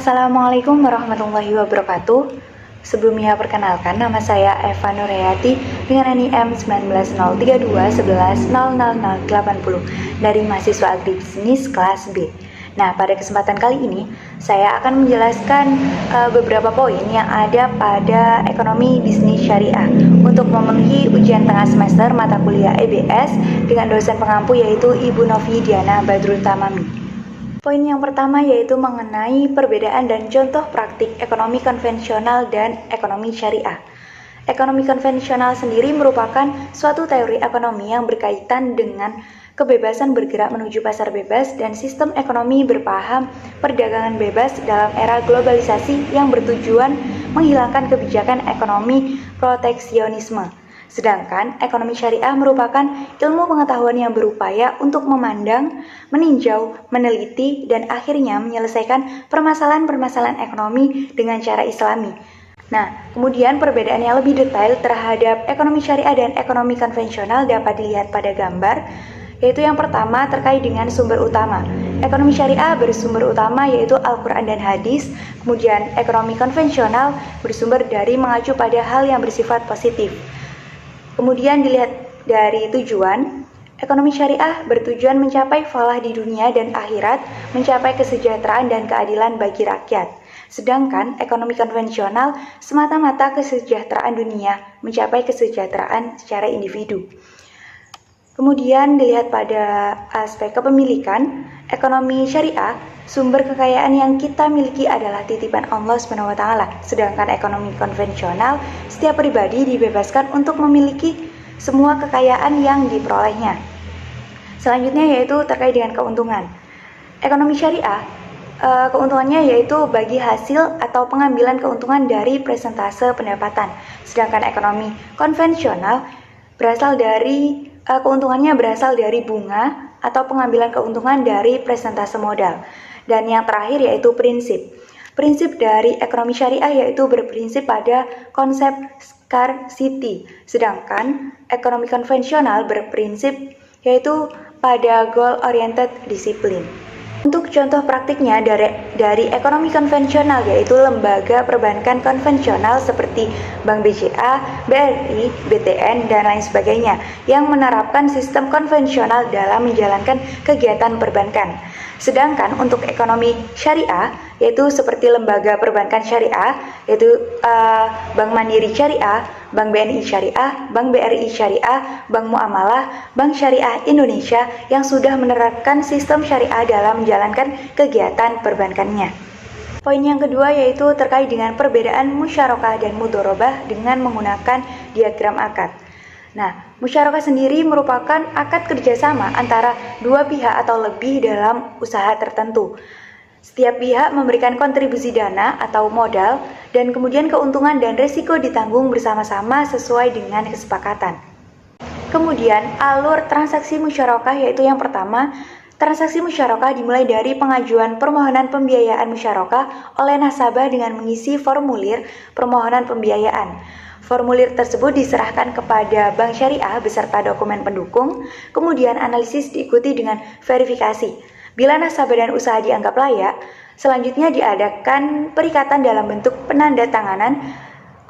Assalamualaikum warahmatullahi wabarakatuh. Sebelumnya perkenalkan, nama saya Eva Nurhayati dengan NIM 190321100080 dari mahasiswa agribisnis kelas B. Nah, pada kesempatan kali ini saya akan menjelaskan beberapa poin yang ada pada ekonomi bisnis syariah untuk memenuhi ujian tengah semester mata kuliah EBS dengan dosen pengampu yaitu Ibu Novi Diana Badrul Tamami. Poin yang pertama yaitu mengenai perbedaan dan contoh praktik ekonomi konvensional dan ekonomi syariah. Ekonomi konvensional sendiri merupakan suatu teori ekonomi yang berkaitan dengan kebebasan bergerak menuju pasar bebas dan sistem ekonomi berpaham perdagangan bebas dalam era globalisasi yang bertujuan menghilangkan kebijakan ekonomi proteksionisme. Sedangkan ekonomi syariah merupakan ilmu pengetahuan yang berupaya untuk memandang, meninjau, meneliti, dan akhirnya menyelesaikan permasalahan-permasalahan ekonomi dengan cara islami. Nah, kemudian perbedaan yang lebih detail terhadap ekonomi syariah dan ekonomi konvensional dapat dilihat pada gambar, yaitu yang pertama terkait dengan sumber utama. Ekonomi syariah bersumber utama yaitu Al-Quran dan Hadis, kemudian ekonomi konvensional bersumber dari mengacu pada hal yang bersifat positif. Kemudian dilihat dari tujuan, ekonomi syariah bertujuan mencapai falah di dunia dan akhirat, mencapai kesejahteraan dan keadilan bagi rakyat. Sedangkan ekonomi konvensional semata-mata kesejahteraan dunia, mencapai kesejahteraan secara individu. Kemudian dilihat pada aspek kepemilikan, ekonomi syariah, sumber kekayaan yang kita miliki adalah titipan Allah SWT. Sedangkan ekonomi konvensional, setiap pribadi dibebaskan untuk memiliki semua kekayaan yang diperolehnya. Selanjutnya yaitu terkait dengan keuntungan. Ekonomi syariah, keuntungannya yaitu bagi hasil atau pengambilan keuntungan dari persentase pendapatan. Sedangkan ekonomi konvensional keuntungannya berasal dari bunga atau pengambilan keuntungan dari persentase modal. Dan yang terakhir yaitu prinsip. Prinsip dari ekonomi syariah yaitu berprinsip pada konsep scarcity, sedangkan ekonomi konvensional berprinsip yaitu pada goal-oriented disiplin. Untuk contoh praktiknya dari ekonomi konvensional yaitu lembaga perbankan konvensional seperti Bank BCA, BRI, BTN, dan lain sebagainya yang menerapkan sistem konvensional dalam menjalankan kegiatan perbankan. Sedangkan untuk ekonomi syariah yaitu seperti lembaga perbankan syariah yaitu Bank Mandiri Syariah, Bank BNI Syariah, Bank BRI Syariah, Bank Muamalah, Bank Syariah Indonesia yang sudah menerapkan sistem syariah dalam menjalankan kegiatan perbankannya. Poin yang kedua yaitu terkait dengan perbedaan musyarakah dan mudharabah dengan menggunakan diagram akad. Nah, musyarakah sendiri merupakan akad kerjasama antara dua pihak atau lebih dalam usaha tertentu. Setiap pihak memberikan kontribusi dana atau modal dan kemudian keuntungan dan risiko ditanggung bersama-sama sesuai dengan kesepakatan. Kemudian alur transaksi musyarakah yaitu yang pertama, transaksi musyarakah dimulai dari pengajuan permohonan pembiayaan musyarakah oleh nasabah dengan mengisi formulir permohonan pembiayaan. Formulir tersebut diserahkan kepada bank syariah beserta dokumen pendukung, kemudian analisis diikuti dengan verifikasi. Bila nasabah dan usaha dianggap layak, selanjutnya diadakan perikatan dalam bentuk penandatanganan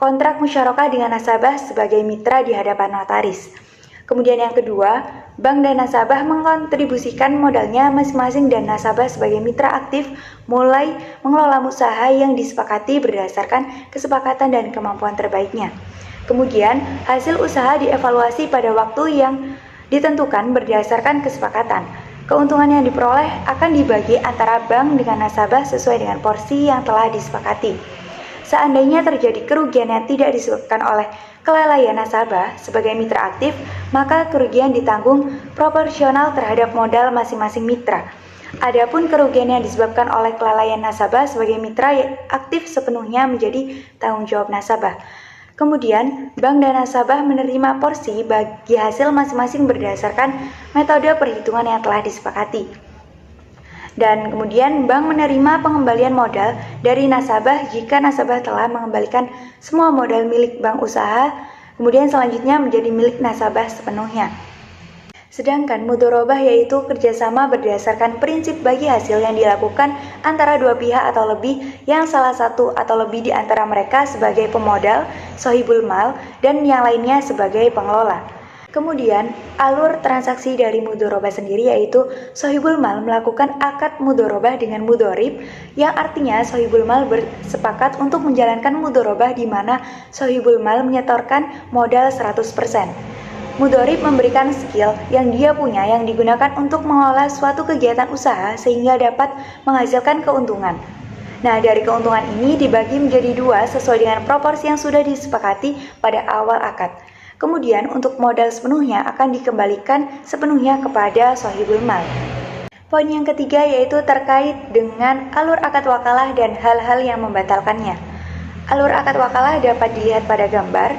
kontrak musyarakah dengan nasabah sebagai mitra di hadapan notaris. Kemudian yang kedua, bank dan nasabah mengkontribusikan modalnya masing-masing dan nasabah sebagai mitra aktif mulai mengelola usaha yang disepakati berdasarkan kesepakatan dan kemampuan terbaiknya. Kemudian, hasil usaha dievaluasi pada waktu yang ditentukan berdasarkan kesepakatan. Keuntungan yang diperoleh akan dibagi antara bank dengan nasabah sesuai dengan porsi yang telah disepakati. Seandainya terjadi kerugian yang tidak disebabkan oleh kelalaian nasabah sebagai mitra aktif, maka kerugian ditanggung proporsional terhadap modal masing-masing mitra. Adapun kerugian yang disebabkan oleh kelalaian nasabah sebagai mitra aktif sepenuhnya menjadi tanggung jawab nasabah. Kemudian, bank dan nasabah menerima porsi bagi hasil masing-masing berdasarkan metode perhitungan yang telah disepakati. Dan kemudian bank menerima pengembalian modal dari nasabah jika nasabah telah mengembalikan semua modal milik bank usaha, kemudian selanjutnya menjadi milik nasabah sepenuhnya. Sedangkan mudharabah yaitu kerjasama berdasarkan prinsip bagi hasil yang dilakukan antara dua pihak atau lebih yang salah satu atau lebih di antara mereka sebagai pemodal, sohibul mal, dan yang lainnya sebagai pengelola. Kemudian, alur transaksi dari mudharabah sendiri yaitu sohibul mal melakukan akad mudharabah dengan mudharib, yang artinya sohibul mal bersepakat untuk menjalankan mudharabah di mana sohibul mal menyetorkan modal 100%. Mudharib memberikan skill yang dia punya yang digunakan untuk mengelola suatu kegiatan usaha sehingga dapat menghasilkan keuntungan. Nah, dari keuntungan ini dibagi menjadi dua sesuai dengan proporsi yang sudah disepakati pada awal akad. Kemudian untuk modal sepenuhnya akan dikembalikan sepenuhnya kepada sohibul mal. Poin yang ketiga yaitu terkait dengan alur akad wakalah dan hal-hal yang membatalkannya. Alur akad wakalah dapat dilihat pada gambar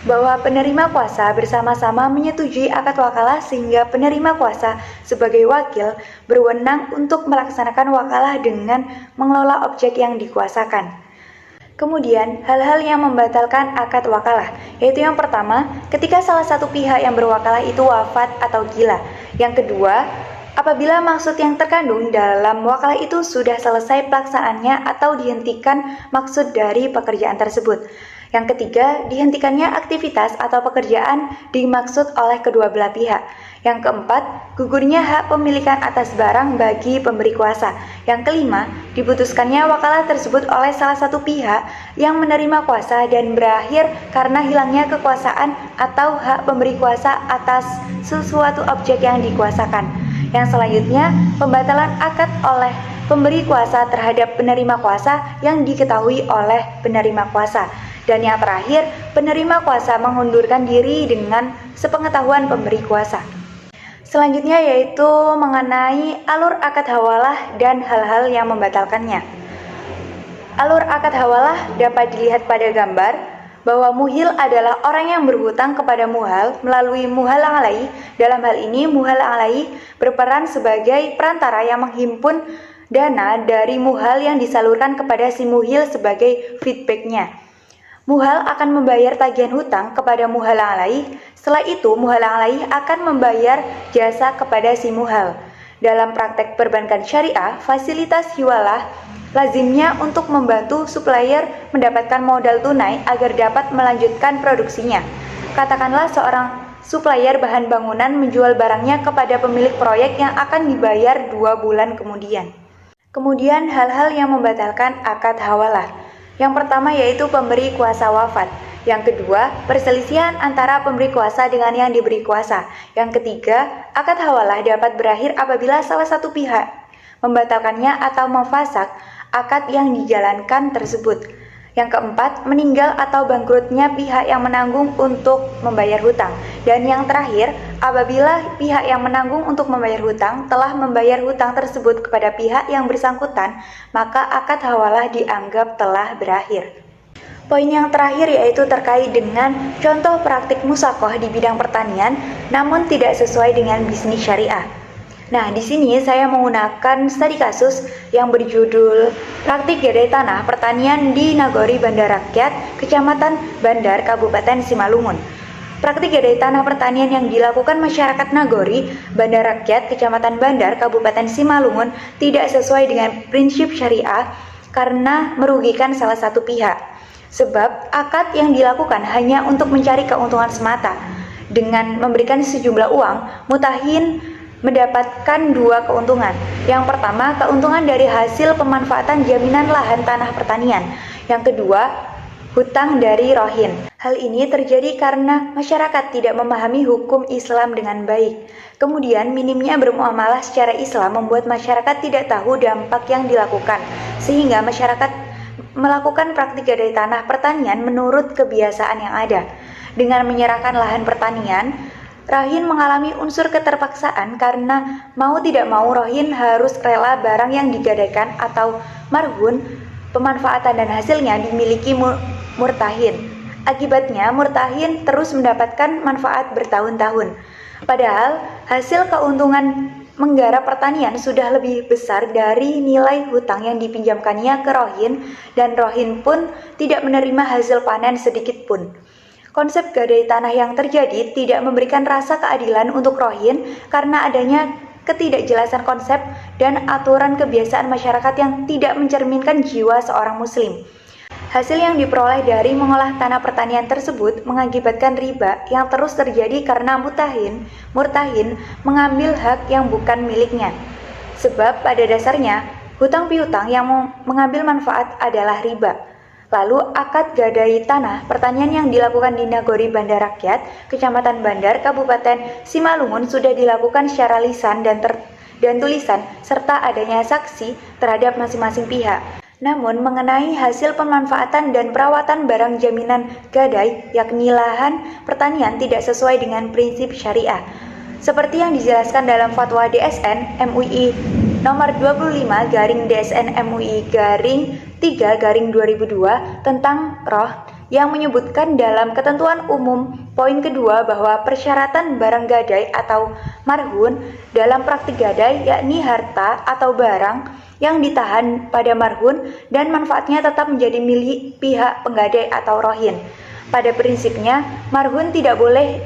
bahwa penerima kuasa bersama-sama menyetujui akad wakalah sehingga penerima kuasa sebagai wakil berwenang untuk melaksanakan wakalah dengan mengelola objek yang dikuasakan. Kemudian, hal-hal yang membatalkan akad wakalah, yaitu yang pertama, ketika salah satu pihak yang berwakalah itu wafat atau gila. Yang kedua, apabila maksud yang terkandung dalam wakalah itu sudah selesai pelaksanaannya atau dihentikan maksud dari pekerjaan tersebut. Yang ketiga, dihentikannya aktivitas atau pekerjaan dimaksud oleh kedua belah pihak. Yang keempat, gugurnya hak pemilikan atas barang bagi pemberi kuasa. Yang kelima, diputuskannya wakalah tersebut oleh salah satu pihak yang menerima kuasa dan berakhir karena hilangnya kekuasaan atau hak pemberi kuasa atas sesuatu objek yang dikuasakan. Yang selanjutnya, pembatalan akad oleh pemberi kuasa terhadap penerima kuasa yang diketahui oleh penerima kuasa. Dan yang terakhir, penerima kuasa mengundurkan diri dengan sepengetahuan pemberi kuasa. Selanjutnya yaitu mengenai alur akad hawalah dan hal-hal yang membatalkannya. Alur akad hawalah dapat dilihat pada gambar bahwa muhil adalah orang yang berhutang kepada muhal melalui muhal alaih. Dalam hal ini muhal alaih berperan sebagai perantara yang menghimpun dana dari muhal yang disalurkan kepada si muhil sebagai feedbacknya. Muhal akan membayar tagihan hutang kepada muhal alaih. Setelah itu, muhal alaih akan membayar jasa kepada si muhal. Dalam praktek perbankan syariah, fasilitas hiwalah lazimnya untuk membantu supplier mendapatkan modal tunai agar dapat melanjutkan produksinya. Katakanlah seorang supplier bahan bangunan menjual barangnya kepada pemilik proyek yang akan dibayar 2 bulan kemudian. Kemudian hal-hal yang membatalkan akad hawalah. Yang pertama yaitu pemberi kuasa wafat. Yang kedua, perselisihan antara pemberi kuasa dengan yang diberi kuasa. Yang ketiga, akad hawalah dapat berakhir apabila salah satu pihak membatalkannya atau memfasak akad yang dijalankan tersebut. Yang keempat, meninggal atau bangkrutnya pihak yang menanggung untuk membayar hutang. Dan yang terakhir, apabila pihak yang menanggung untuk membayar hutang telah membayar hutang tersebut kepada pihak yang bersangkutan, maka akad hawalah dianggap telah berakhir. Poin yang terakhir yaitu terkait dengan contoh praktik musakoh di bidang pertanian, namun tidak sesuai dengan bisnis syariah. Nah, di sini saya menggunakan studi kasus yang berjudul Praktik Gadai Tanah Pertanian di Nagori Bandar Rakyat, Kecamatan Bandar, Kabupaten Simalungun. Praktik gadai tanah pertanian yang dilakukan masyarakat Nagori, Bandar Rakyat, Kecamatan Bandar, Kabupaten Simalungun tidak sesuai dengan prinsip syariah karena merugikan salah satu pihak. Sebab akad yang dilakukan hanya untuk mencari keuntungan semata. Dengan memberikan sejumlah uang, mutahin mendapatkan 2 keuntungan. Yang pertama, keuntungan dari hasil pemanfaatan jaminan lahan tanah pertanian. Yang kedua, hutang dari rohin. Hal ini terjadi karena masyarakat tidak memahami hukum Islam dengan baik. Kemudian, minimnya bermuamalah secara Islam membuat masyarakat tidak tahu dampak yang dilakukan, sehingga masyarakat melakukan praktik gadai tanah pertanian menurut kebiasaan yang ada. Dengan menyerahkan lahan pertanian, Rohin mengalami unsur keterpaksaan karena mau tidak mau Rohin harus rela barang yang digadaikan atau marhun, pemanfaatan dan hasilnya dimiliki murtahin. Akibatnya murtahin terus mendapatkan manfaat bertahun-tahun. Padahal hasil keuntungan menggarap pertanian sudah lebih besar dari nilai hutang yang dipinjamkannya ke Rohin, dan Rohin pun tidak menerima hasil panen sedikit pun. Konsep gadai tanah yang terjadi tidak memberikan rasa keadilan untuk rohin karena adanya ketidakjelasan konsep dan aturan kebiasaan masyarakat yang tidak mencerminkan jiwa seorang muslim. Hasil yang diperoleh dari mengolah tanah pertanian tersebut mengakibatkan riba yang terus terjadi karena murtahin mengambil hak yang bukan miliknya. Sebab pada dasarnya, hutang piutang yang mengambil manfaat adalah riba. Lalu akad gadai tanah pertanian yang dilakukan di Nagori Bandar Rakyat, Kecamatan Bandar, Kabupaten Simalungun sudah dilakukan secara lisan dan tulisan serta adanya saksi terhadap masing-masing pihak. Namun mengenai hasil pemanfaatan dan perawatan barang jaminan gadai yakni lahan pertanian tidak sesuai dengan prinsip syariah. Seperti yang dijelaskan dalam Fatwa DSN MUI nomor 25/DSN MUI 3/2002 tentang roh yang menyebutkan dalam ketentuan umum poin kedua bahwa persyaratan barang gadai atau marhun dalam praktik gadai yakni harta atau barang yang ditahan pada marhun dan manfaatnya tetap menjadi milik pihak penggadai atau rohin. Pada prinsipnya, marhun tidak boleh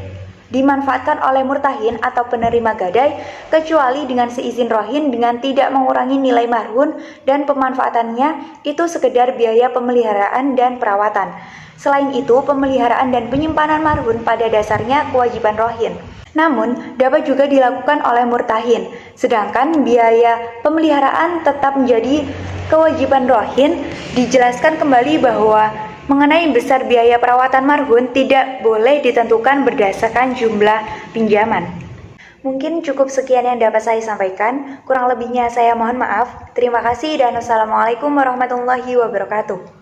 dimanfaatkan oleh murtahin atau penerima gadai kecuali dengan seizin rohin dengan tidak mengurangi nilai marhun dan pemanfaatannya itu sekedar biaya pemeliharaan dan perawatan. Selain itu, pemeliharaan dan penyimpanan marhun pada dasarnya kewajiban rohin. Namun, dapat juga dilakukan oleh murtahin, sedangkan biaya pemeliharaan tetap menjadi kewajiban rohin. Dijelaskan kembali bahwa mengenai besar biaya perawatan marhun tidak boleh ditentukan berdasarkan jumlah pinjaman. Mungkin cukup sekian yang dapat saya sampaikan. Kurang lebihnya saya mohon maaf. Terima kasih dan wassalamualaikum warahmatullahi wabarakatuh.